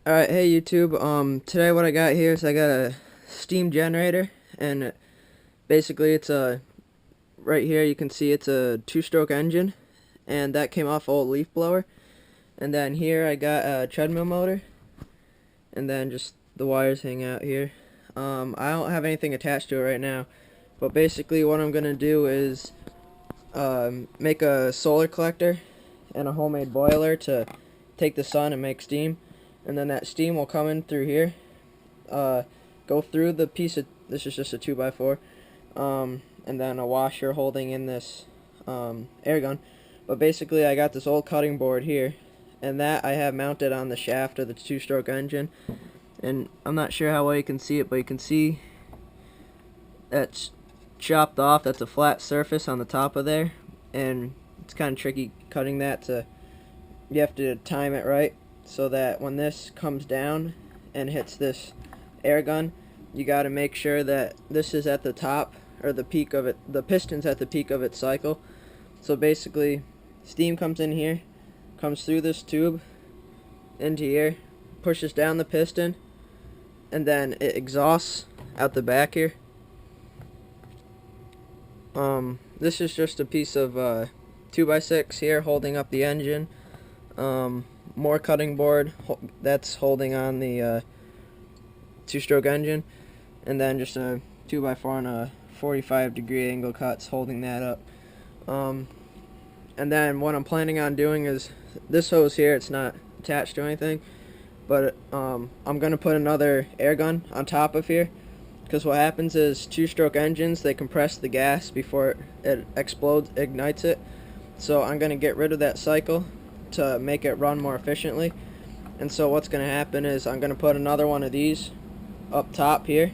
Alright, hey YouTube. Today what I got here is I got a steam generator, and basically it's a, right here you can see it's a two-stroke engine, and that came off old leaf blower. And then here I got a treadmill motor, and then just the wires hang out here. I don't have anything attached to it right now, but basically what I'm gonna do is make a solar collector and a homemade boiler to take the sun and make steam, and then that steam will come in through here, go through the piece of, this is just a 2x4, and then a washer holding in this air gun. But basically I got this old cutting board here, and that I have mounted on the shaft of the two-stroke engine, and I'm not sure how well you can see it, but you can see that's chopped off. That's a flat surface on the top of there, and it's kind of tricky cutting that. You have to time it right so that when this comes down and hits this air gun, you got to make sure that this is at the top, or the peak of it, the piston's at the peak of its cycle. So basically steam comes in here, comes through this tube into here, pushes down the piston, and then it exhausts out the back here. This is just a piece of 2x6 here holding up the engine. More cutting board that's holding on the two-stroke engine, and then just a 2x4 and a 45-degree angle cuts holding that up. And then what I'm planning on doing is this hose here, it's not attached to anything, but I'm gonna put another air gun on top of here, because what happens is two-stroke engines, they compress the gas before it explodes, ignites it. So I'm gonna get rid of that cycle to make it run more efficiently. And so what's gonna happen is I'm gonna put another one of these up top here,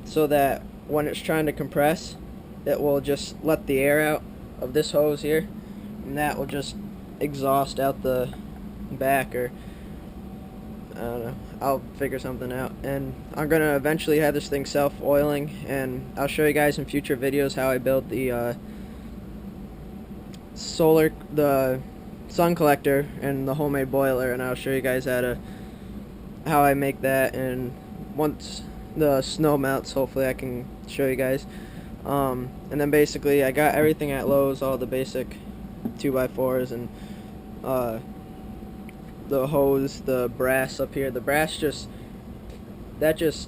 so that when it's trying to compress, it will just let the air out of this hose here, and that will just exhaust out the back, or I don't know, I'll figure something out. And I'm gonna eventually have this thing self-oiling, and I'll show you guys in future videos how I build the the sun collector and the homemade boiler, and I'll show you guys how I make that. And once the snow melts, hopefully I can show you guys. And then basically I got everything at Lowe's, all the basic 2x4s, and the hose, the brass up here. The brass this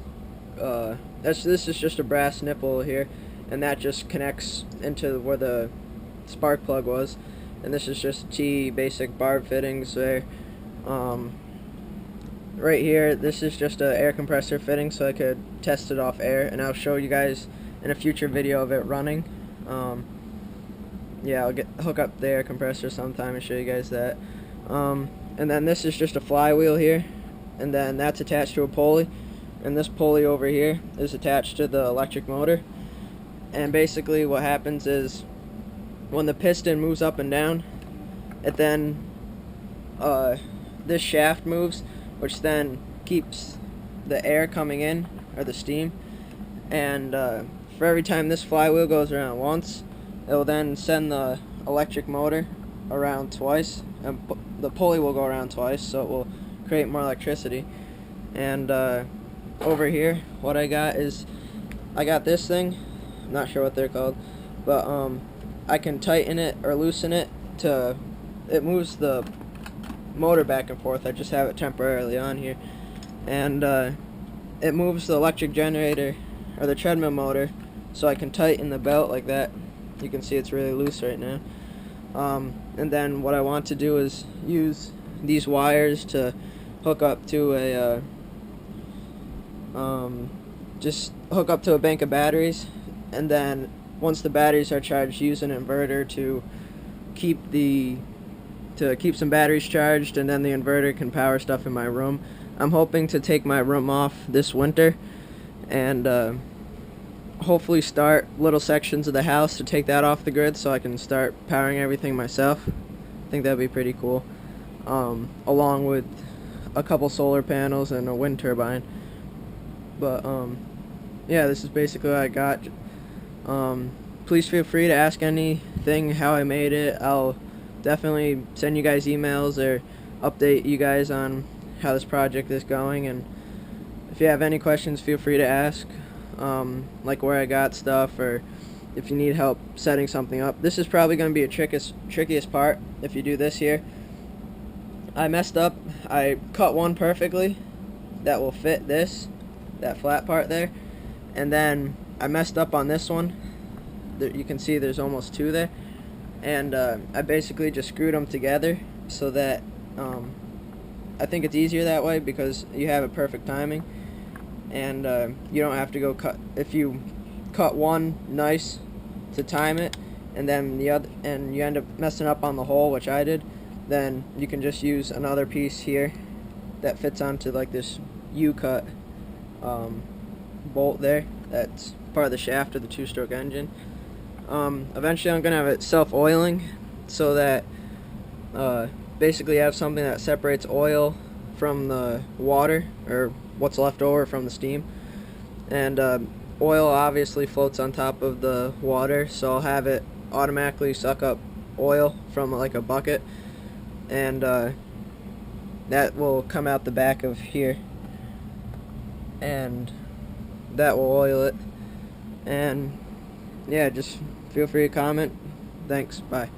is just a brass nipple here, and that just connects into where the spark plug was. And this is just T basic barb fittings there. Right here, this is just an air compressor fitting, so I could test it off air, and I'll show you guys in a future video of it running. Yeah, I'll hook up the air compressor sometime and show you guys that. And then this is just a flywheel here, and then that's attached to a pulley, and this pulley over here is attached to the electric motor. And basically what happens is when the piston moves up and down, it then this shaft moves, which then keeps the air coming in, or the steam. And for every time this flywheel goes around once, it will then send the electric motor around twice, and the pulley will go around twice, so it will create more electricity. And over here, what I got is, I got this thing, I'm not sure what they're called, but I can tighten it or loosen it it moves the motor back and forth. I just have it temporarily on here, and it moves the electric generator, or the treadmill motor, so I can tighten the belt like that. You can see it's really loose right now. And then what I want to do is use these wires to hook up to just hook up to a bank of batteries, and then once the batteries are charged, use an inverter to keep some batteries charged, and then the inverter can power stuff in my room. I'm hoping to take my room off this winter, and hopefully start little sections of the house to take that off the grid, so I can start powering everything myself. I think that'd be pretty cool, along with a couple solar panels and a wind turbine. But yeah, this is basically what I got. Please feel free to ask anything how I made it. I'll definitely send you guys emails or update you guys on how this project is going, and if you have any questions, feel free to ask, like where I got stuff, or if you need help setting something up. This is probably going to be a trickiest part if you do this here. I messed up. I cut one perfectly that will fit that flat part there, and then I messed up on this one. You can see there's almost two there, and I basically just screwed them together so that I think it's easier that way because you have a perfect timing, and you don't have to go cut. If you cut one nice to time it, and then the other, and you end up messing up on the hole, which I did, then you can just use another piece here that fits onto like this U-cut bolt there. That's part of the shaft of the two-stroke engine. Eventually I'm going to have it self-oiling so that basically I have something that separates oil from the water, or what's left over from the steam. And oil obviously floats on top of the water, so I'll have it automatically suck up oil from like a bucket, and that will come out the back of here, and that will oil it. And yeah, just feel free to comment. Thanks, bye.